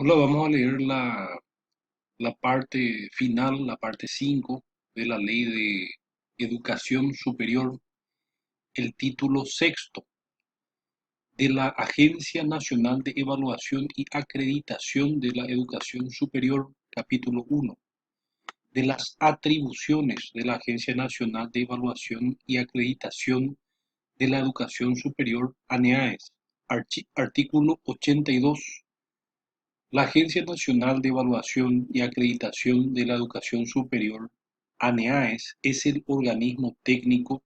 Hola, vamos a leer la parte final, la parte 5 de la Ley de Educación Superior, el título sexto de la Agencia Nacional de Evaluación y Acreditación de la Educación Superior, capítulo uno de las atribuciones de la Agencia Nacional de Evaluación y Acreditación de la Educación Superior, ANEAES, artículo 82. La Agencia Nacional de Evaluación y Acreditación de la Educación Superior, ANEAES, es el organismo técnico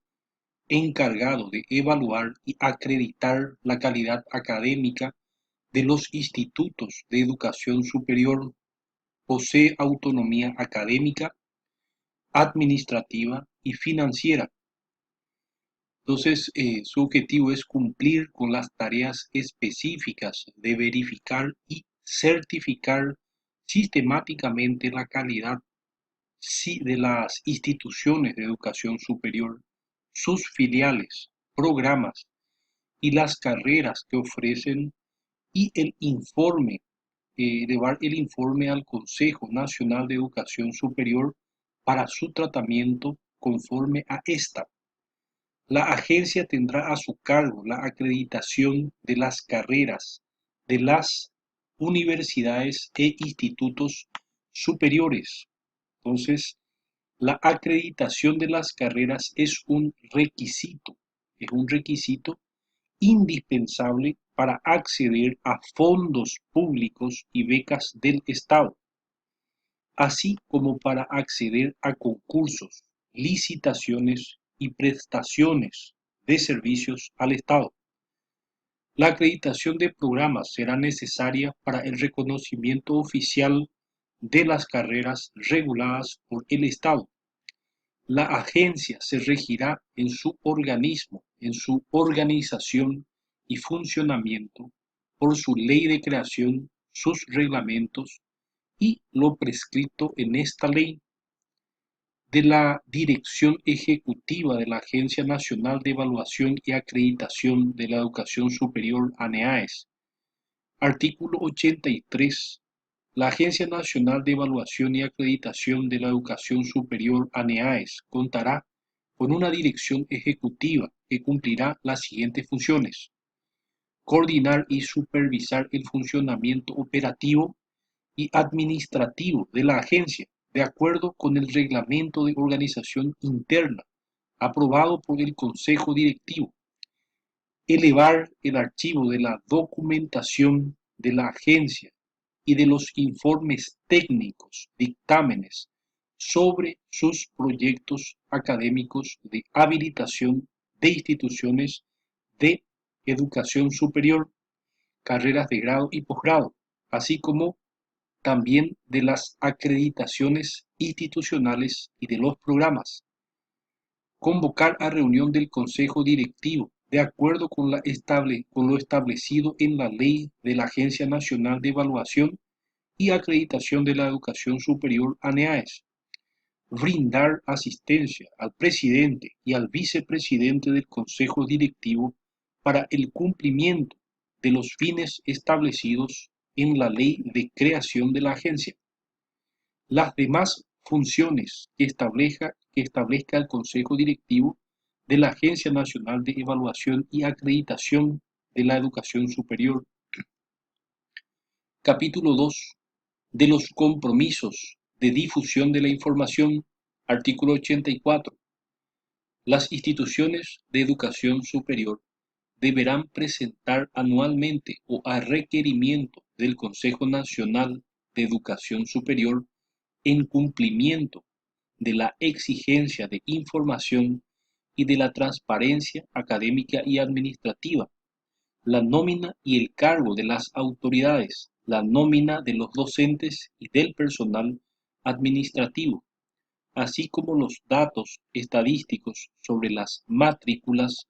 encargado de evaluar y acreditar la calidad académica de los institutos de educación superior. Posee autonomía académica, administrativa y financiera. Entonces, su objetivo es cumplir con las tareas específicas de verificar y certificar sistemáticamente la calidad de las instituciones de educación superior, sus filiales, programas y las carreras que ofrecen y llevar el informe al Consejo Nacional de Educación Superior para su tratamiento conforme a esta. La agencia tendrá a su cargo la acreditación de las carreras de las universidades e institutos superiores. Entonces, la acreditación de las carreras es un requisito indispensable para acceder a fondos públicos y becas del Estado, así como para acceder a concursos, licitaciones y prestaciones de servicios al Estado. La acreditación de programas será necesaria para el reconocimiento oficial de las carreras reguladas por el Estado. La agencia se regirá en su organismo, en su organización y funcionamiento por su ley de creación, sus reglamentos y lo prescrito en esta ley. De la Dirección Ejecutiva de la Agencia Nacional de Evaluación y Acreditación de la Educación Superior, ANEAES. Artículo 83. La Agencia Nacional de Evaluación y Acreditación de la Educación Superior, ANEAES, contará con una dirección ejecutiva que cumplirá las siguientes funciones: coordinar y supervisar el funcionamiento operativo y administrativo de la agencia, de acuerdo con el reglamento de organización interna aprobado por el Consejo Directivo; elevar el archivo de la documentación de la agencia y de los informes técnicos, dictámenes sobre sus proyectos académicos de habilitación de instituciones de educación superior, carreras de grado y posgrado, así como también de las acreditaciones institucionales y de los programas. Convocar a reunión del Consejo Directivo de acuerdo con lo establecido en la Ley de la Agencia Nacional de Evaluación y Acreditación de la Educación Superior, ANEAES. Brindar asistencia al presidente y al vicepresidente del Consejo Directivo para el cumplimiento de los fines establecidos en la Ley de creación de la agencia. Las demás funciones que establezca el Consejo Directivo de la Agencia Nacional de Evaluación y Acreditación de la Educación Superior. Capítulo 2 de los compromisos de difusión de la información. Artículo 84. Las instituciones de educación superior deberán presentar anualmente o a requerimiento del Consejo Nacional de Educación Superior, en cumplimiento de la exigencia de información y de la transparencia académica y administrativa, la nómina y el cargo de las autoridades, la nómina de los docentes y del personal administrativo, así como los datos estadísticos sobre las matrículas,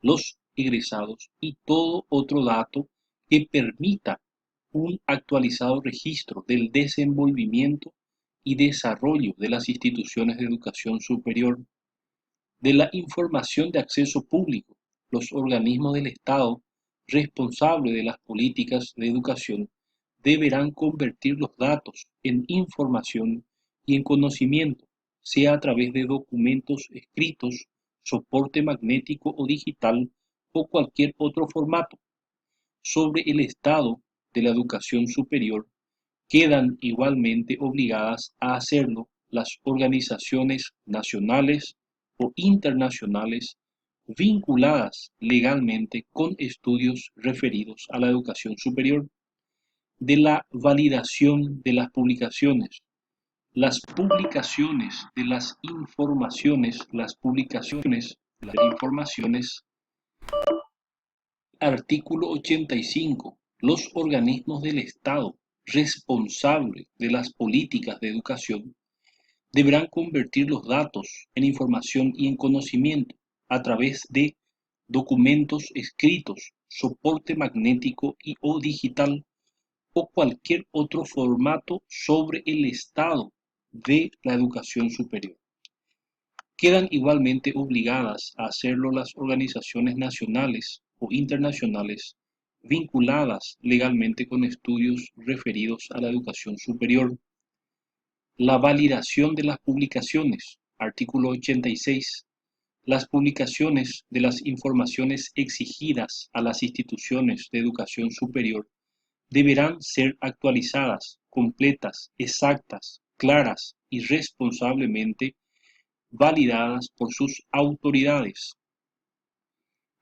los egresados y todo otro dato que permita un actualizado registro del desenvolvimiento y desarrollo de las instituciones de educación superior. De la información de acceso público, los organismos del Estado responsables de las políticas de educación deberán convertir los datos en información y en conocimiento, sea a través de documentos escritos, soporte magnético o digital o cualquier otro formato. Sobre el estado de la educación superior, quedan igualmente obligadas a hacerlo las organizaciones nacionales o internacionales vinculadas legalmente con estudios referidos a la educación superior, de la validación de las publicaciones de las publicaciones de las informaciones. Artículo 85. Los organismos del Estado responsables de las políticas de educación deberán convertir los datos en información y en conocimiento a través de documentos escritos, soporte magnético y o digital o cualquier otro formato sobre el estado de la educación superior. Quedan igualmente obligadas a hacerlo las organizaciones nacionales o internacionales vinculadas legalmente con estudios referidos a la educación superior. La validación de las publicaciones. Artículo 86. Las publicaciones de las informaciones exigidas a las instituciones de educación superior deberán ser actualizadas, completas, exactas, claras y responsablemente validadas por sus autoridades.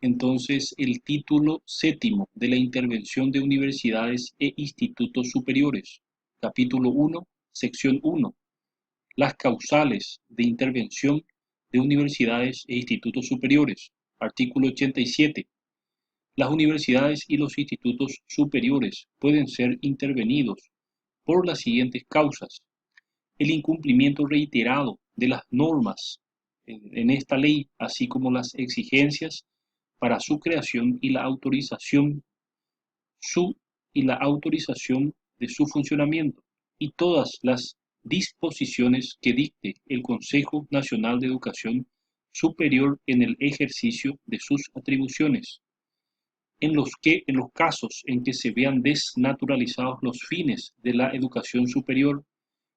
Entonces, el título séptimo de la intervención de universidades e institutos superiores, capítulo 1, sección 1, las causales de intervención de universidades e institutos superiores, artículo 87. Las universidades y los institutos superiores pueden ser intervenidos por las siguientes causas: el incumplimiento reiterado de las normas en esta ley, así como las exigencias para su creación y la su, autorización de su funcionamiento, y todas las disposiciones que dicte el Consejo Nacional de Educación Superior en el ejercicio de sus atribuciones, en los casos en que se vean desnaturalizados los fines de la educación superior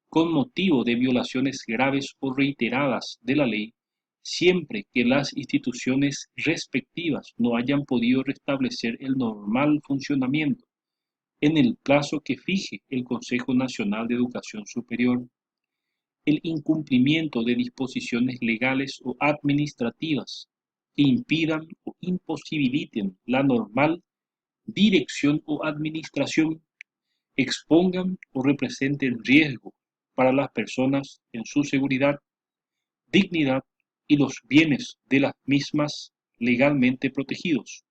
con motivo de violaciones graves o reiteradas de la ley, siempre que las instituciones respectivas no hayan podido restablecer el normal funcionamiento en el plazo que fije el Consejo Nacional de Educación Superior. El incumplimiento de disposiciones legales o administrativas que impidan o imposibiliten la normal dirección o administración, expongan o representen riesgo para las personas en su seguridad, dignidad y los bienes de las mismas legalmente protegidos,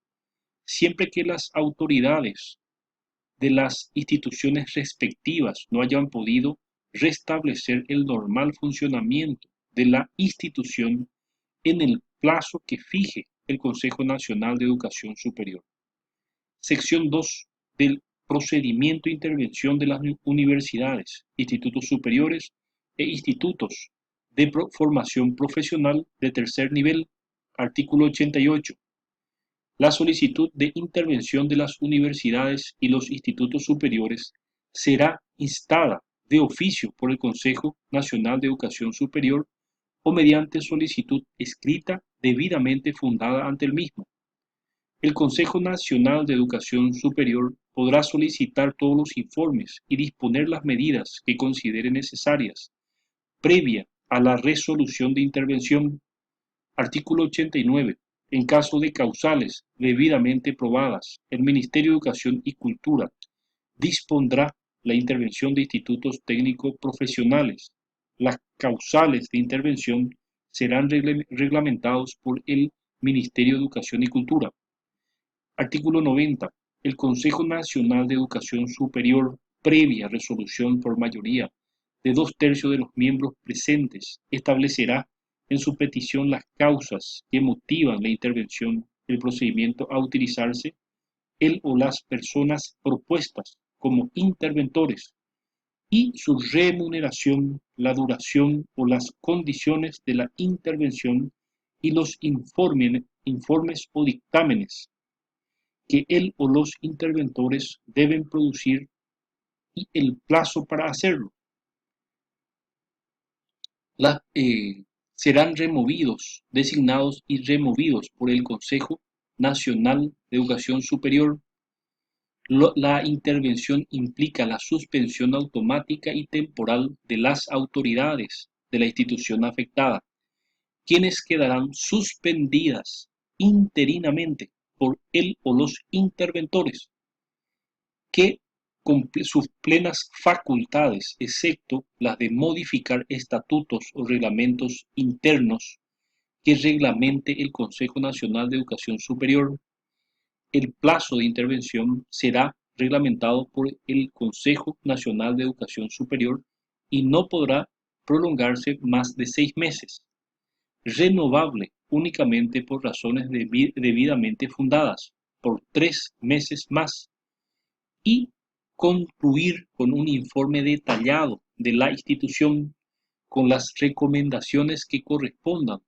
siempre que las autoridades de las instituciones respectivas no hayan podido restablecer el normal funcionamiento de la institución en el plazo que fije el Consejo Nacional de Educación Superior. Sección 2 del procedimiento de intervención de las universidades, institutos superiores e institutos de formación profesional de tercer nivel. Artículo 88. La solicitud de intervención de las universidades y los institutos superiores será instada de oficio por el Consejo Nacional de Educación Superior o mediante solicitud escrita debidamente fundada ante el mismo. El Consejo Nacional de Educación Superior podrá solicitar todos los informes y disponer las medidas que considere necesarias, previa a la resolución de intervención. Artículo 89. En caso de causales debidamente probadas, el Ministerio de Educación y Cultura dispondrá la intervención de institutos técnicos profesionales. Las causales de intervención serán reglamentados por el Ministerio de Educación y Cultura. Artículo 90. El Consejo Nacional de Educación Superior, previa resolución por mayoría de 2/3 de los miembros presentes, establecerá en su petición las causas que motivan la intervención, el procedimiento a utilizarse, el o las personas propuestas como interventores y su remuneración, la duración o las condiciones de la intervención y los informes o dictámenes que él o los interventores deben producir y el plazo para hacerlo. Serán designados y removidos por el Consejo Nacional de Educación Superior. La intervención implica la suspensión automática y temporal de las autoridades de la institución afectada, quienes quedarán suspendidas interinamente por él o los interventores, que con sus plenas facultades, excepto las de modificar estatutos o reglamentos internos que reglamente el Consejo Nacional de Educación Superior. El plazo de intervención será reglamentado por el Consejo Nacional de Educación Superior y no podrá prolongarse más de 6 meses, renovable únicamente por razones debidamente fundadas, por 3 meses más, y concluir con un informe detallado de la institución con las recomendaciones que correspondan,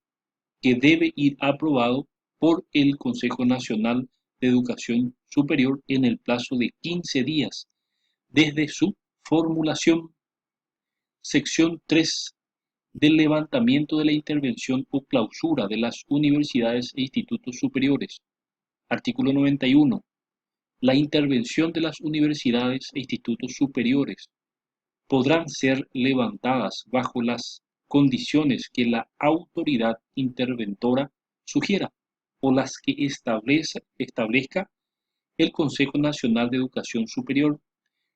que debe ir aprobado por el Consejo Nacional de Educación Superior en el plazo de 15 días desde su formulación. Sección 3 del levantamiento de la intervención o clausura de las universidades e institutos superiores. Artículo 91. La intervención de las universidades e institutos superiores podrán ser levantadas bajo las condiciones que la autoridad interventora sugiera o las que establezca el Consejo Nacional de Educación Superior,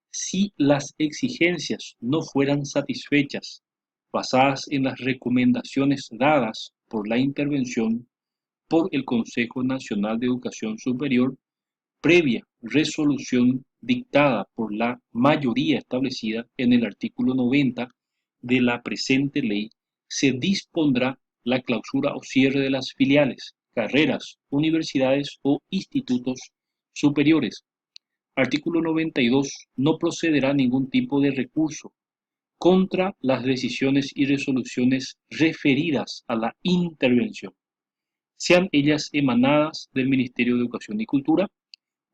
si las exigencias no fueran satisfechas, basadas en las recomendaciones dadas por la intervención por el Consejo Nacional de Educación Superior, previa resolución dictada por la mayoría establecida en el artículo 90 de la presente ley, se dispondrá la clausura o cierre de las filiales, carreras, universidades o institutos superiores. Artículo 92. No procederá ningún tipo de recurso contra las decisiones y resoluciones referidas a la intervención, sean ellas emanadas del Ministerio de Educación y Cultura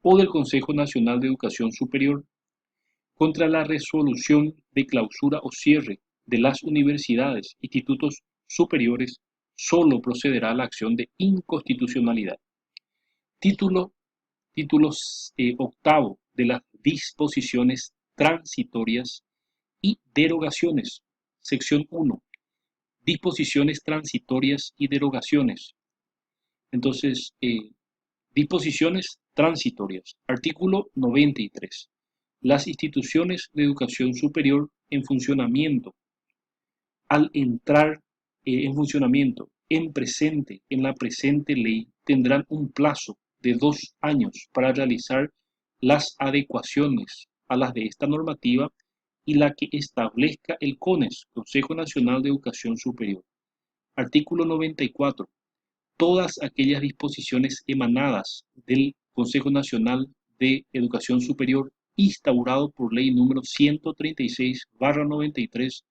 o del Consejo Nacional de Educación Superior. Contra la resolución de clausura o cierre de las universidades, institutos superiores, solo procederá la acción de inconstitucionalidad. Título, octavo de las disposiciones transitorias y derogaciones. Sección 1. Disposiciones transitorias y derogaciones. Entonces, disposiciones transitorias. Artículo 93. Las instituciones de educación superior en funcionamiento, al entrar en funcionamiento en la presente ley, tendrán un plazo de 2 años para realizar las adecuaciones a las de esta normativa y la que establezca el CONES, Consejo Nacional de Educación Superior. Artículo 94. Todas aquellas disposiciones emanadas del Consejo Nacional de Educación Superior, instaurado por ley número 136/93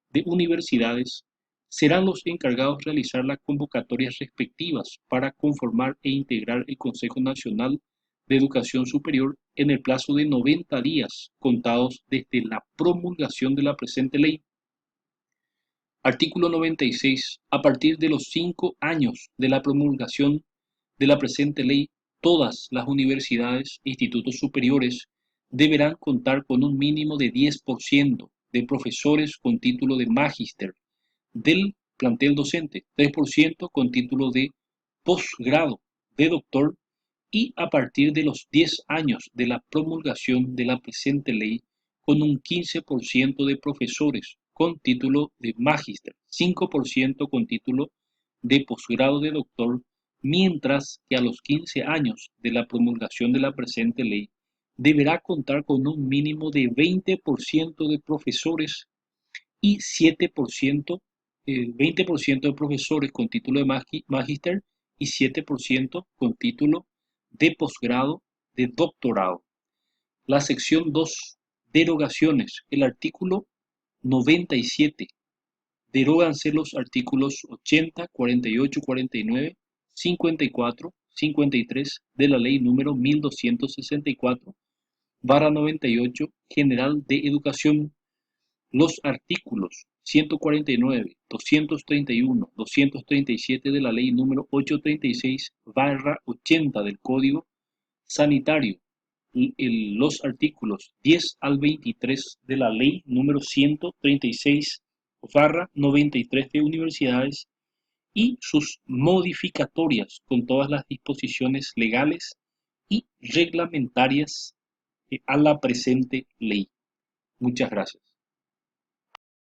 de universidades, serán los encargados de realizar las convocatorias respectivas para conformar e integrar el Consejo Nacional de Educación Superior en el plazo de 90 días contados desde la promulgación de la presente ley. Artículo 96. A partir de los 5 años de la promulgación de la presente ley, todas las universidades e institutos superiores deberán contar con un mínimo de 10% de profesores con título de magíster del plantel docente, 3% con título de posgrado de doctor, y a partir de los 10 años de la promulgación de la presente ley, con un 15% de profesores con título de magíster, 5% con título de posgrado de doctor, mientras que a los 15 años de la promulgación de la presente ley deberá contar con un mínimo de 20% de profesores y 20% de profesores con título de magíster y 7% con título de posgrado de doctorado. La sección 2. Derogaciones. El artículo 97. Deróganse los artículos 80, 48, 49, 54, 53 de la ley número 1264 98 General de Educación, los artículos 149, 231, 237 de la Ley número 836/80 del Código Sanitario, los artículos 10 al 23 de la Ley número 136/93 de Universidades y sus modificatorias con todas las disposiciones legales y reglamentarias a la presente ley. Muchas gracias.